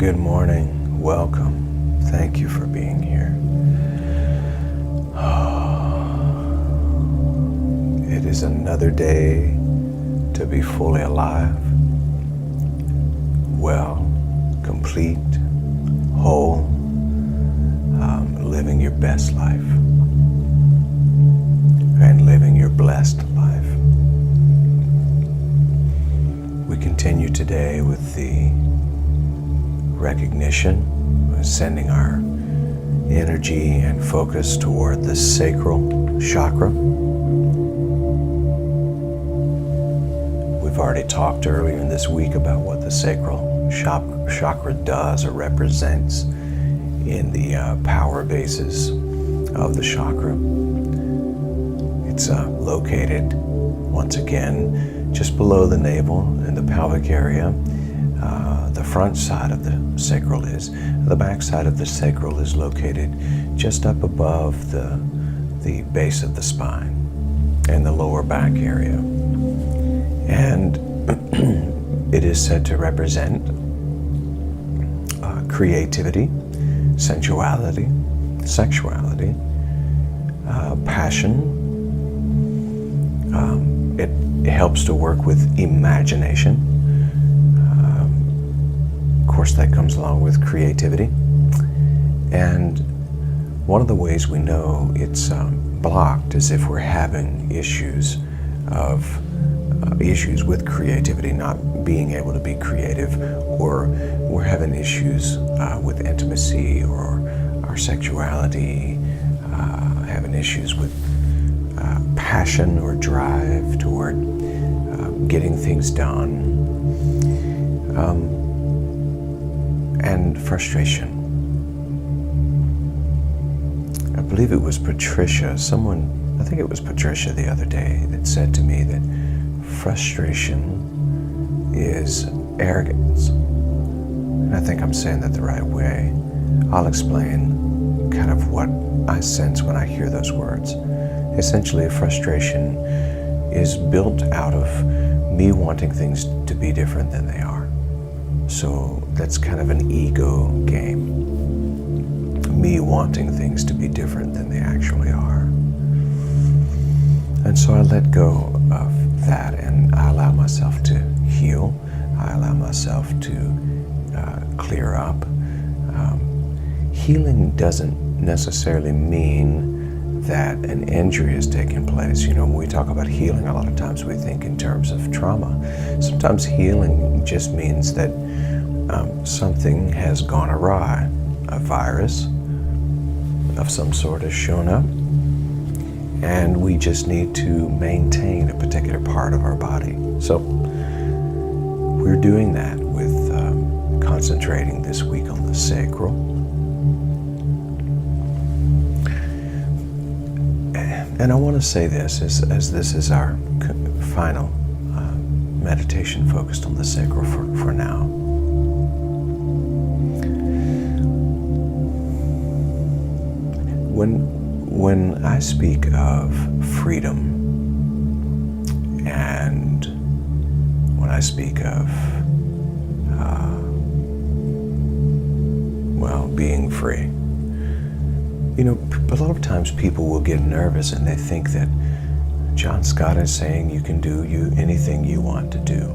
Good morning. Welcome. Thank you for being here. It is another day to be fully alive, well, complete, whole, living your best life and living your blessed life. We continue today with the recognition, sending our energy and focus toward the Sacral Chakra. We've already talked earlier in this week about what the Sacral Chakra does or represents in the power bases of the chakra. It's located, once again, just below the navel in the pelvic area. The front side of the sacral is. The back side of the sacral is located just up above the base of the spine and the lower back area. And it is said to represent creativity, sensuality, sexuality, passion. It helps to work with imagination. Of course, that comes along with creativity. And one of the ways we know it's blocked is if we're having issues with creativity, not being able to be creative, or we're having issues with intimacy or our sexuality, having issues with passion or drive toward getting things done, and frustration. I believe it was Patricia, I think it was Patricia the other day that said to me that frustration is arrogance. And I think I'm saying that the right way. I'll explain kind of what I sense when I hear those words. Essentially, frustration is built out of me wanting things to be different than they are. So that's kind of an ego game. Me wanting things to be different than they actually are. And so I let go of that and I allow myself to heal. I allow myself to clear up. Healing doesn't necessarily mean that an injury is taking place. You know, when we talk about healing, a lot of times we think in terms of trauma. Sometimes healing just means that something has gone awry. A virus of some sort has shown up, and we just need to maintain a particular part of our body. So we're doing that with concentrating this week on the sacral. And I want to say this, as this is our final meditation focused on the sacral for now. When I speak of freedom, and when I speak of, being free, you know, a lot of times people will get nervous and they think that John Scott is saying you can do anything you want to do.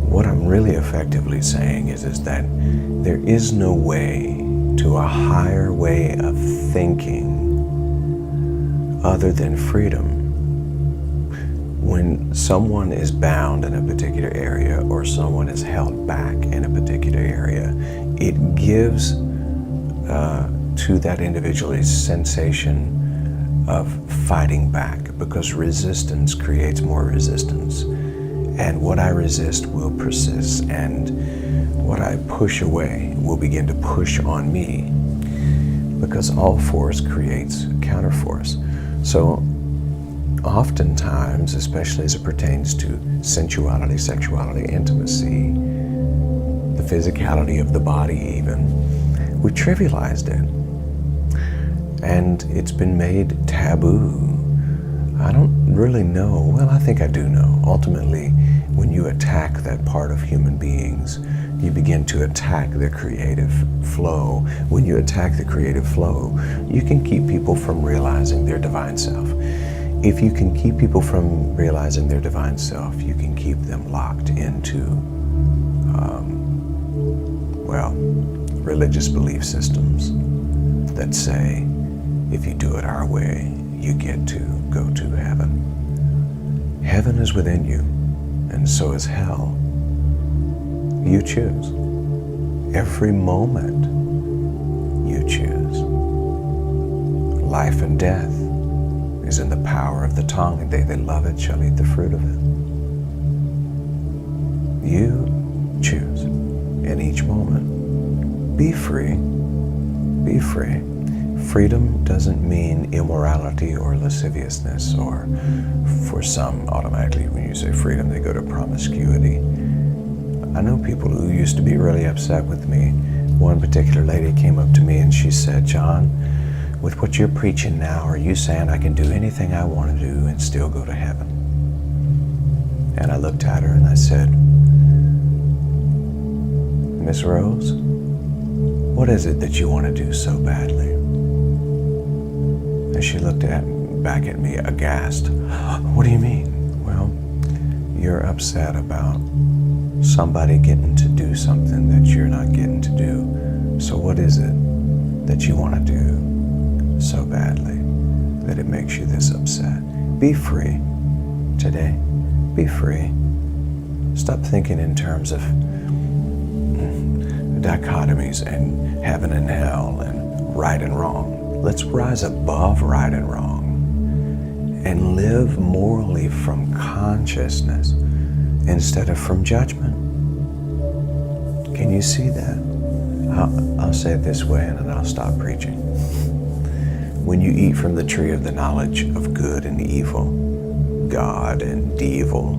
What I'm really effectively saying is that there is no way to a higher way of thinking other than freedom. When someone is bound in a particular area or someone is held back in a particular area, it gives to that individual a sensation of fighting back, because resistance creates more resistance. And what I resist will persist, and what I push away will begin to push on me, because all force creates counterforce. So oftentimes, especially as it pertains to sensuality, sexuality, intimacy, the physicality of the body even, we trivialized it. And it's been made taboo. I don't really know. Well, I think I do know. Ultimately, when you attack that part of human beings, You begin to attack the creative flow. When you attack the creative flow, you can keep people from realizing their divine self. If you can keep people from realizing their divine self, you can keep them locked into, religious belief systems that say, if you do it our way, you get to go to heaven. Heaven is within you, and so is hell. You choose. Every moment you choose. Life and death is in the power of the tongue, and they that love it shall eat the fruit of it. You choose in each moment. Be free. Be free. Freedom doesn't mean immorality or lasciviousness, or for some, automatically when you say freedom, they go to promiscuity. I know people who used to be really upset with me. One particular lady came up to me and she said, "John, with what you're preaching now, are you saying I can do anything I want to do and still go to heaven?" And I looked at her and I said, "Miss Rose, what is it that you want to do so badly?" And she looked back at me aghast. "What do you mean?" "Well, you're upset about somebody getting to do something that you're not getting to do. So what is it that you want to do so badly that it makes you this upset?" Be free today. Be free. Stop thinking in terms of dichotomies and heaven and hell and right and wrong. Let's rise above right and wrong and live morally from consciousness instead of from judgment. Can you see that? I'll say it this way and then I'll stop preaching. When you eat from the tree of the knowledge of good and evil, God and devil,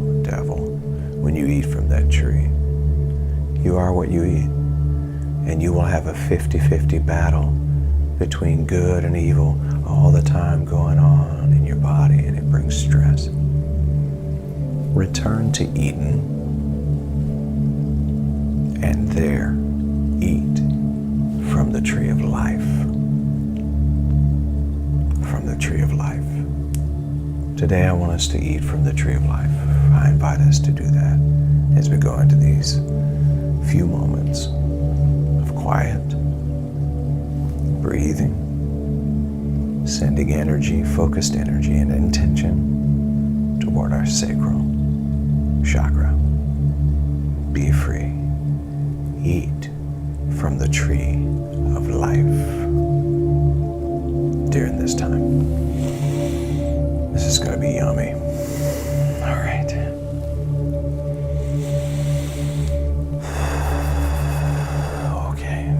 when you eat from that tree, you are what you eat. And you will have a 50-50 battle between good and evil all the time going on in your body, and it brings stress. Return to Eden and there eat from the tree of life. From the tree of life. Today I want us to eat from the tree of life. I invite us to do that as we go into these few moments of quiet, breathing, sending energy, focused energy and intention toward our sacral chakra. Be free. Eat from the tree of life during this time. This is going to be yummy. All right. Okay.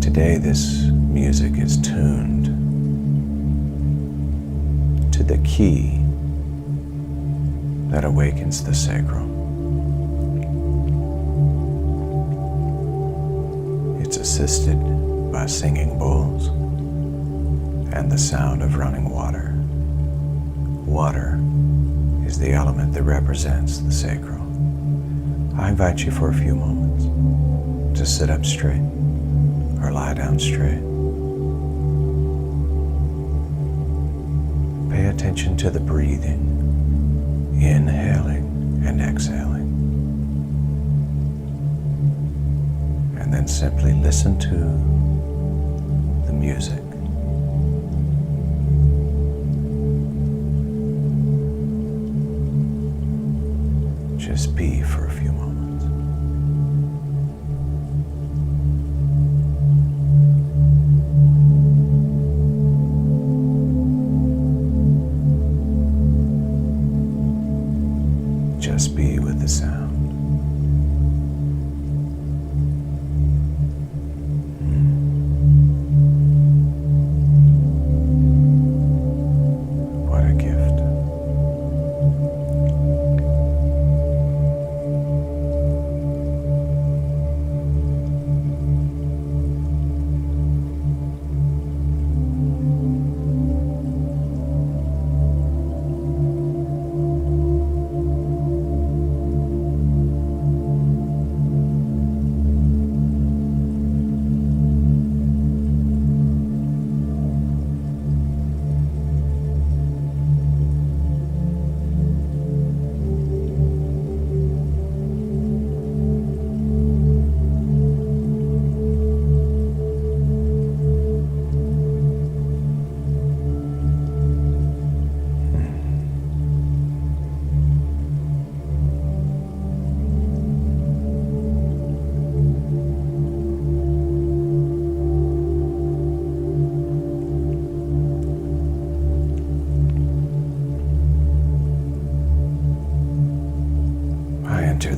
Today, this music is tuned to the key that awakens the sacral. It's assisted by singing bowls and the sound of running water. Water is the element that represents the sacral. I invite you for a few moments to sit up straight or lie down straight. Pay attention to the breathing, inhaling and exhaling. And then simply listen to the music. Just be for a few moments. Just be with the sound. What a gift.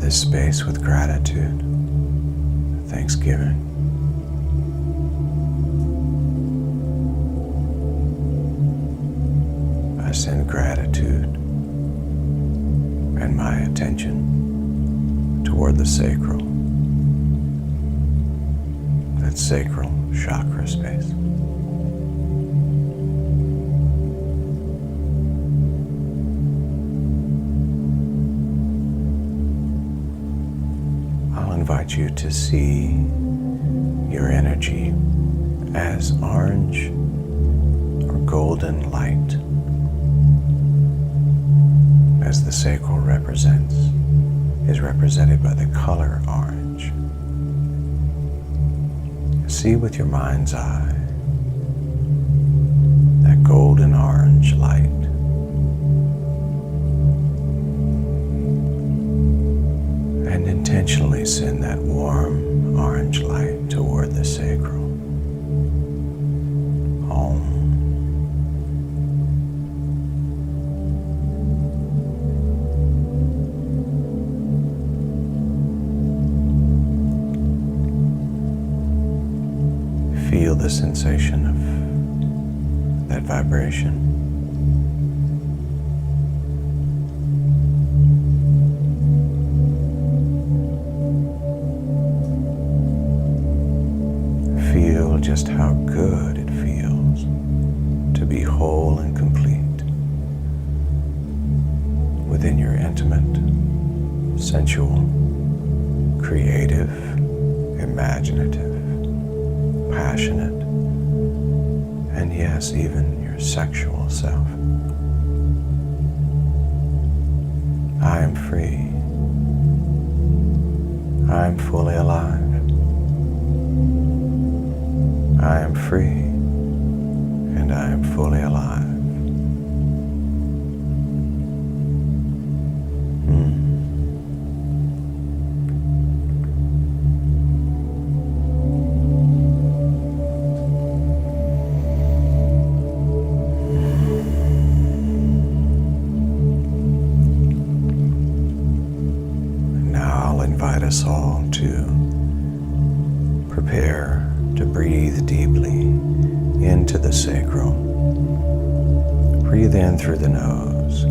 this space with gratitude, thanksgiving. I send gratitude and my attention toward the sacral, that sacral chakra space. I'll invite you to see your energy as orange or golden light, as the sacral is represented by the color orange. See with your mind's eye that golden orange light. And intentionally send that warm orange light toward the sacral, home. Feel the sensation of that vibration. Feel just how good it feels to be whole and complete within your intimate, sensual, creative, imaginative, passionate, and yes, even your sexual self. I am free. I am fully alive. I am free, and I am fully alive. Invite us all to prepare to breathe deeply into the sacral. Breathe in through the nose,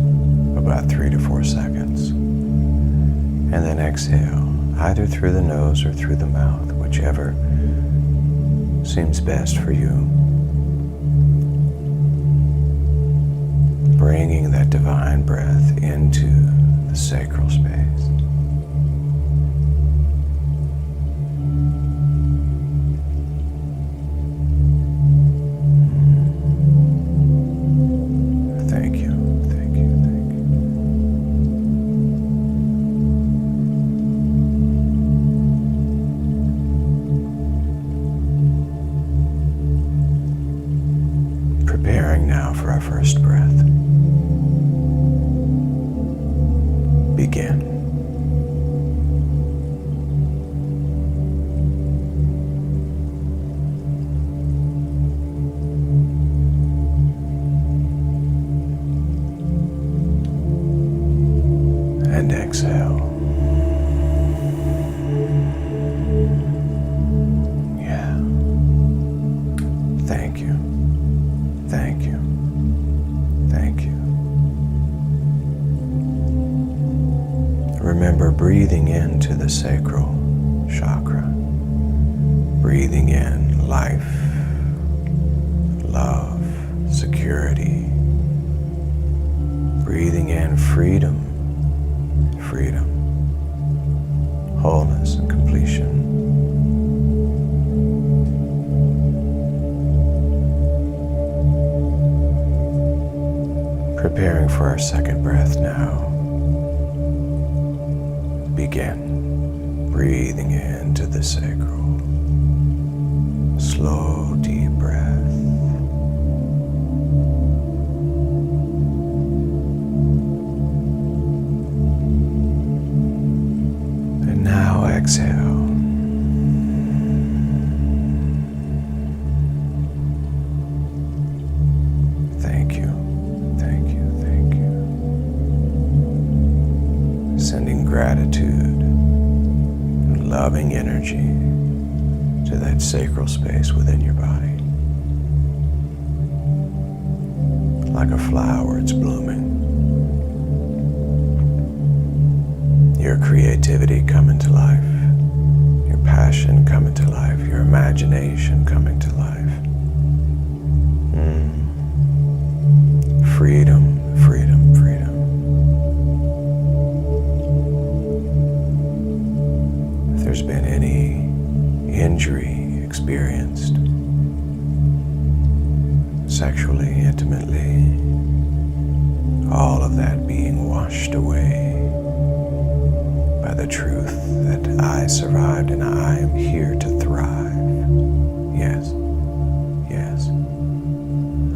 about 3 to 4 seconds, and then exhale, either through the nose or through the mouth, whichever seems best for you. Bringing that divine breath into the sacral space. Preparing now for our first breath. Begin. And exhale. Yeah. Thank you. Thank you. Thank you. Remember breathing into the sacral chakra. Breathing in life, love, security. Breathing in freedom, wholeness and completion. Preparing for our second breath now. Begin breathing into the sacral. Slow, deep breath. And now exhale. Thank you. Sending gratitude energy to that sacral space within your body. Like a flower, it's blooming. Your creativity coming to life, your passion coming to life, your imagination coming to life. Freedom, freedom, freedom. If there's been any injury experienced, sexually, intimately, all of that being washed away by the truth that I survived and I am here to thrive. Yes, yes.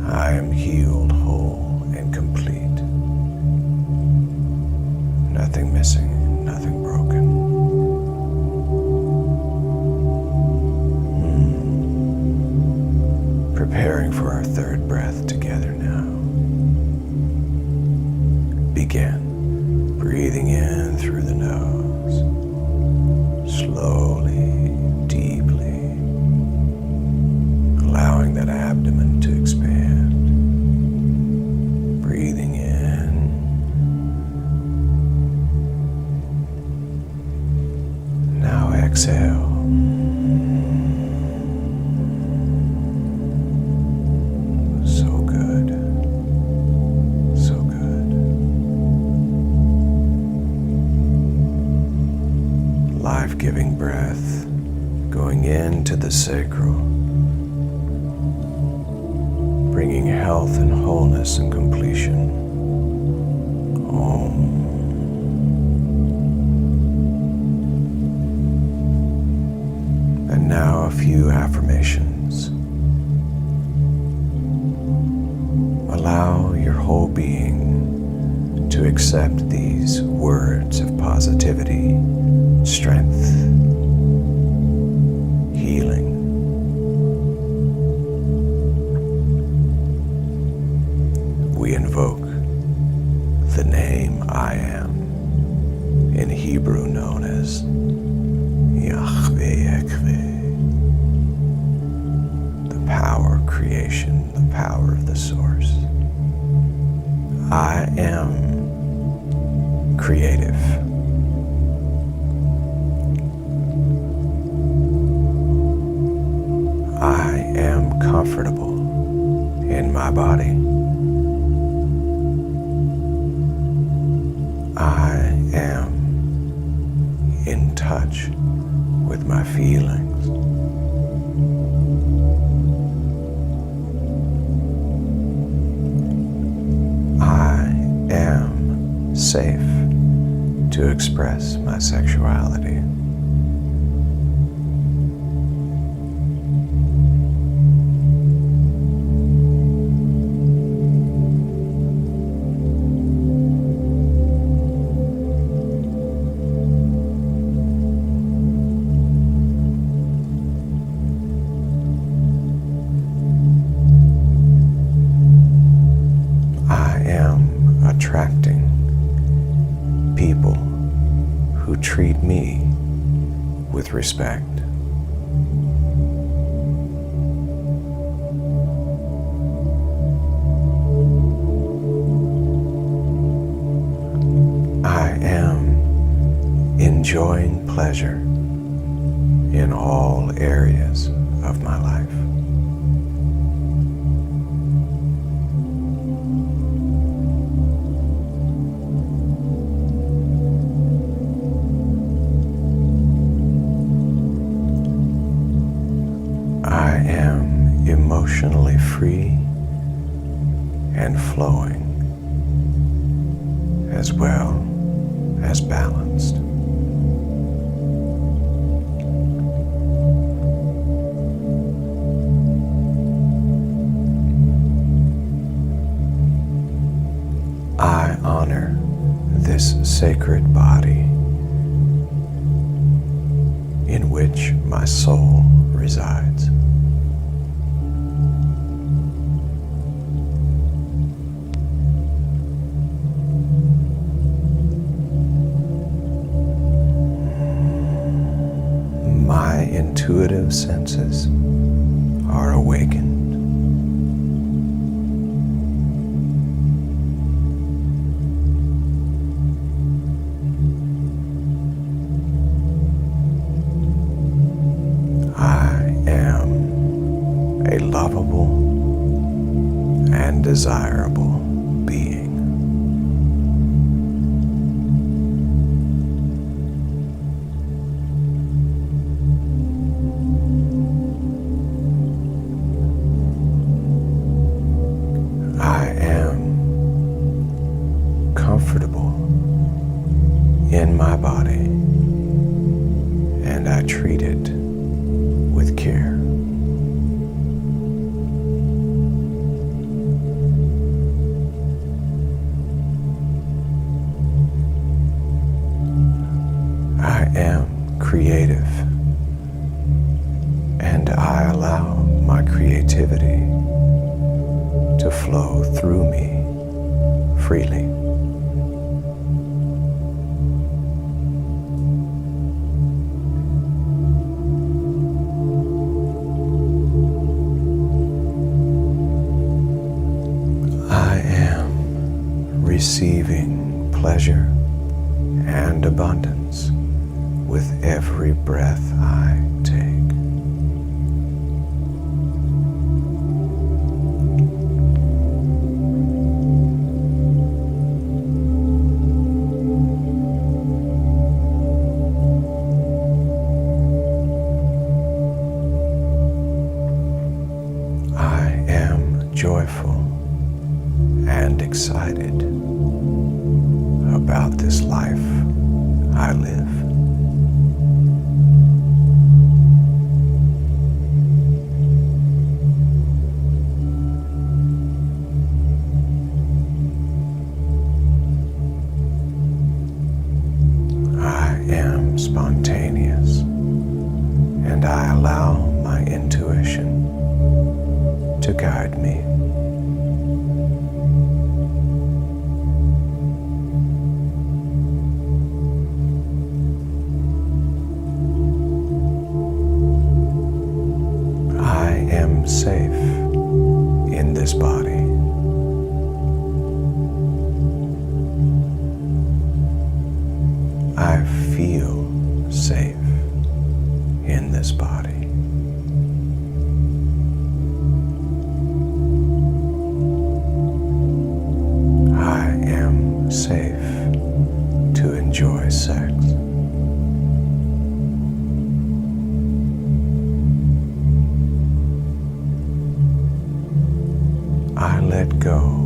I am healed, whole, and complete. Nothing missing, nothing broken. Preparing for our third breath together now. Begin breathing in through the nose, slowly, deeply, allowing that abdomen to expand. Breathing in, now exhale. Life-giving breath going into the sacral, bringing health and wholeness and completion. Om. And now a few affirmations. Allow your whole being to accept these words of positivity, strength, healing. We invoke the name I am, in Hebrew known as Yahweh Ekveh, the power of creation, the power of the source. I am creative. I am comfortable in my body. I am in touch with my feelings. I am safe to express my sexuality. Attracting people who treat me with respect. I am enjoying pleasure in all areas of my life. I am emotionally free and flowing, as well as balanced. I honor this sacred body in which my soul resides. sensitive senses are awakened. I am a lovable and desirable being. I am comfortable in my body, and I treat it with care. I am creative, and I allow my creativity to flow through me freely. I am receiving pleasure and abundance with every breath I take. I am joyful and excited about this life I live. I am spontaneous, and I allow my intuition to guide me. I am safe in this body. I feel safe in this body. I am safe to enjoy sex. I let go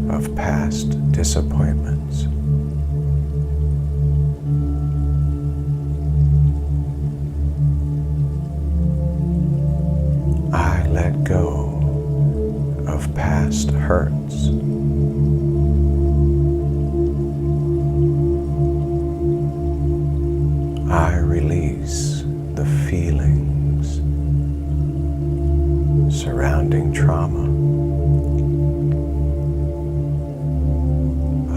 of past disappointments. I let go of past hurts. I release the feelings surrounding trauma.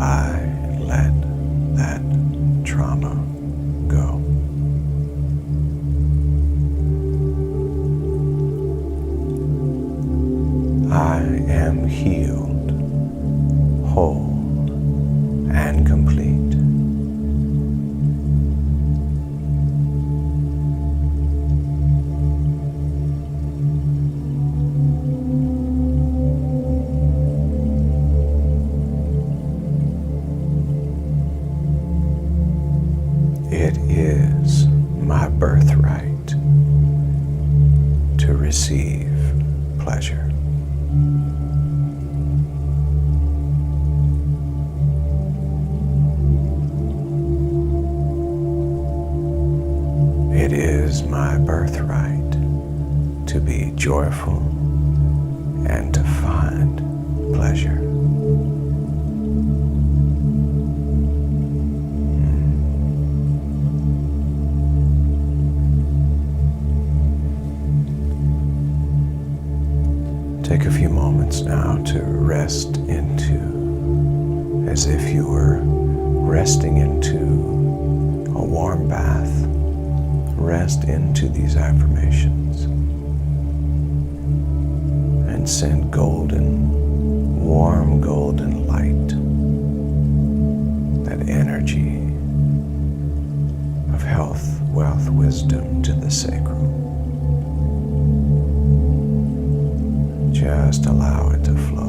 I let that trauma go. I am healed, whole, and complete. It is my birthright to receive pleasure. It is my birthright to be joyful and to find pleasure. Take a few moments now to rest into, as if you were resting into a warm bath, rest into these affirmations and send golden, warm golden light, that energy of health, wealth, wisdom to the sacrum. Just allow it to flow.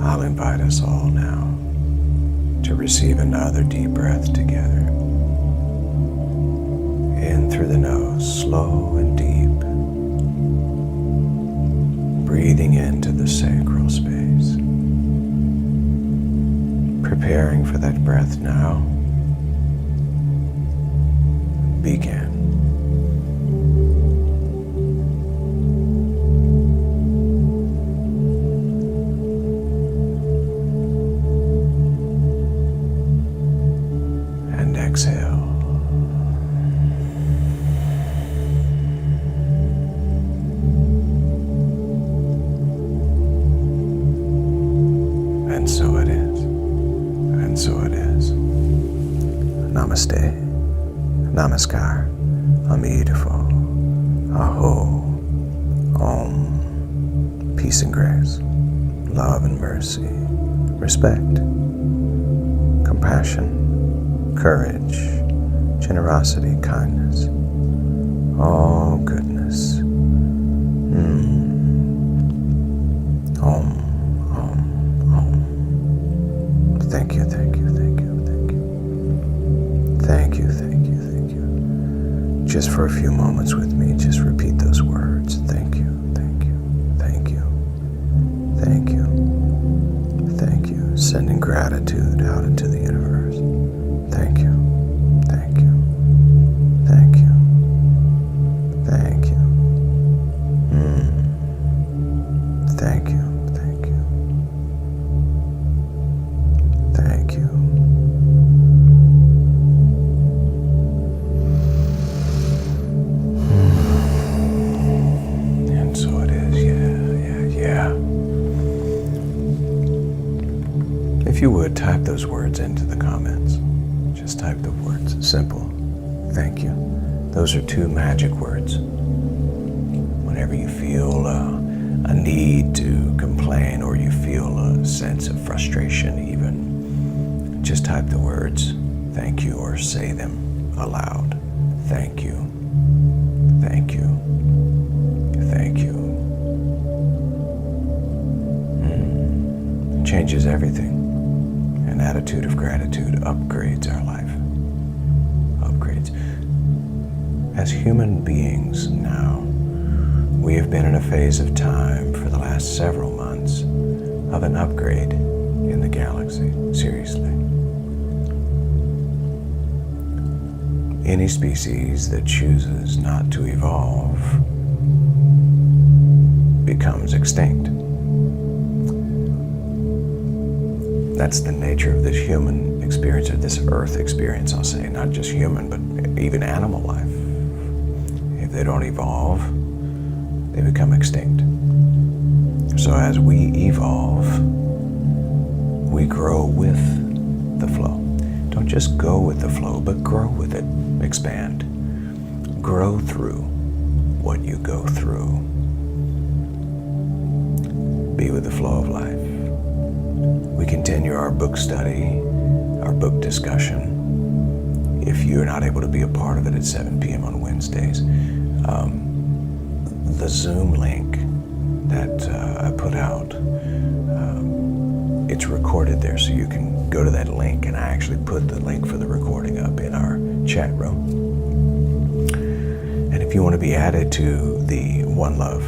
I'll invite us all now to receive another deep breath together. In through the nose, slow and deep. Breathing into the sacral space. Preparing for that breath now. Begin. Exhale. And so it is. And so it is. Namaste. Namaskar. Amitabha. Aho. Om. Peace and grace. Love and mercy. Respect. Compassion. Courage, generosity, kindness, all goodness. Om, Om, Om. Thank you, thank you, thank you, thank you. Thank you, thank you, thank you. Just for a few moments with me, just repeat those words. Thank you, thank you, thank you, thank you, thank you. Sending gratitude out into the universe. Thank you, thank you, thank you, thank you, thank you, thank you, thank you. And so it is, yeah. If you would, type those words into the comments. Just type the words. Simple. Thank you. Those are 2 magic words. Whenever you feel a need to complain or you feel a sense of frustration even, just type the words thank you or say them aloud. Thank you. Thank you. Thank you. It changes everything. An attitude of gratitude upgrades our life. Upgrades. As human beings now, we have been in a phase of time for the last several months of an upgrade in the galaxy. Seriously. Any species that chooses not to evolve becomes extinct. That's the nature of this human experience, or this earth experience, I'll say. Not just human, but even animal life. If they don't evolve, they become extinct. So as we evolve, we grow with the flow. Don't just go with the flow, but grow with it. Expand. Grow through what you go through. Be with the flow of life. We continue our book study, our book discussion. If you're not able to be a part of it at 7 p.m. on Wednesdays, the Zoom link that I put out, it's recorded there, so you can go to that link, and I actually put the link for the recording up in our chat room. And if you want to be added to the One Love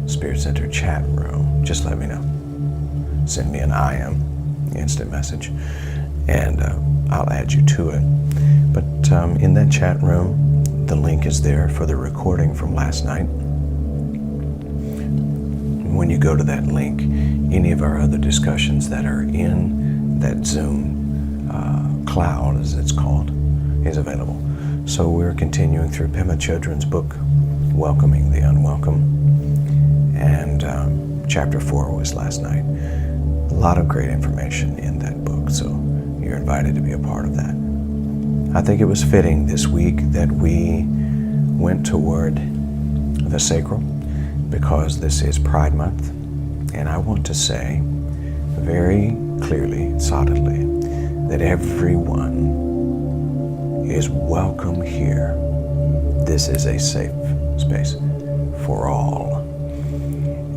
Spirit Center chat room, just let me know. Send me an I am instant message, and I'll add you to it. But in that chat room, the link is there for the recording from last night. When you go to that link, any of our other discussions that are in that Zoom cloud, as it's called, is available. So we're continuing through Pema Chodron's book, Welcoming the Unwelcome, and chapter 4 was last night. A lot of great information in that book, so you're invited to be a part of that. I think it was fitting this week that we went toward the sacral, because this is Pride Month, and I want to say very clearly, solidly, that everyone is welcome here. This is a safe space for all.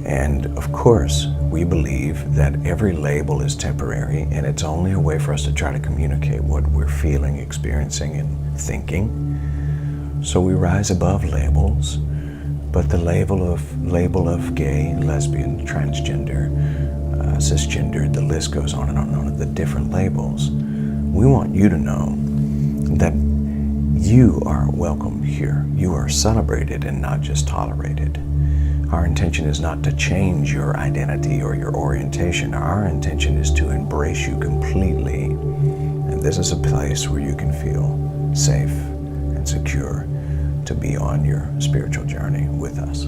And of course, we believe that every label is temporary, and it's only a way for us to try to communicate what we're feeling, experiencing, and thinking. So we rise above labels, but the label of gay, lesbian, transgender, cisgender, the list goes on and on and on, the different labels. We want you to know that you are welcome here. You are celebrated and not just tolerated. Our intention is not to change your identity or your orientation. Our intention is to embrace you completely. And this is a place where you can feel safe and secure to be on your spiritual journey with us.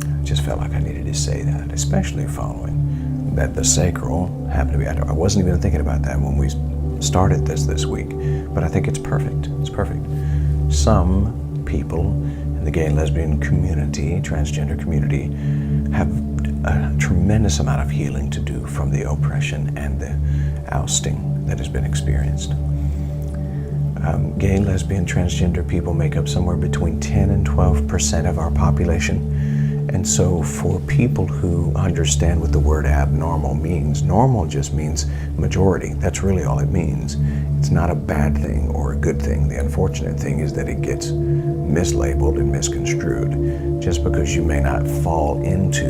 I just felt like I needed to say that, especially following that the sacral happened to be, I wasn't even thinking about that when we started this week, but I think it's perfect. It's perfect. Some people in the gay and lesbian community, transgender community, have a tremendous amount of healing to do from the oppression and the ousting that has been experienced. Gay, lesbian, transgender people make up somewhere between 10 and 12% of our population. And so for people who understand what the word abnormal means, normal just means majority. That's really all it means. It's not a bad thing or a good thing. The unfortunate thing is that it gets mislabeled and misconstrued. Just because you may not fall into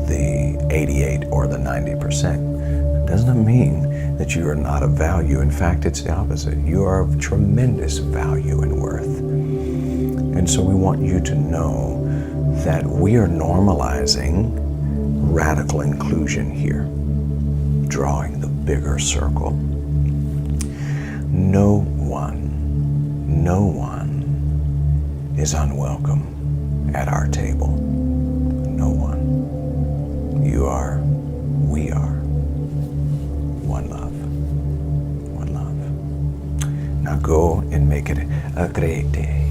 the 88 or the 90%, doesn't mean that you are not of value. In fact, it's the opposite. You are of tremendous value and worth. And so we want you to know that we are normalizing radical inclusion here, drawing the bigger circle. No one is unwelcome at our table. No one. You are, we are. One love. One love. Now go and make it a great day.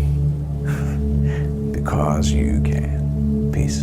Because you can. Peace.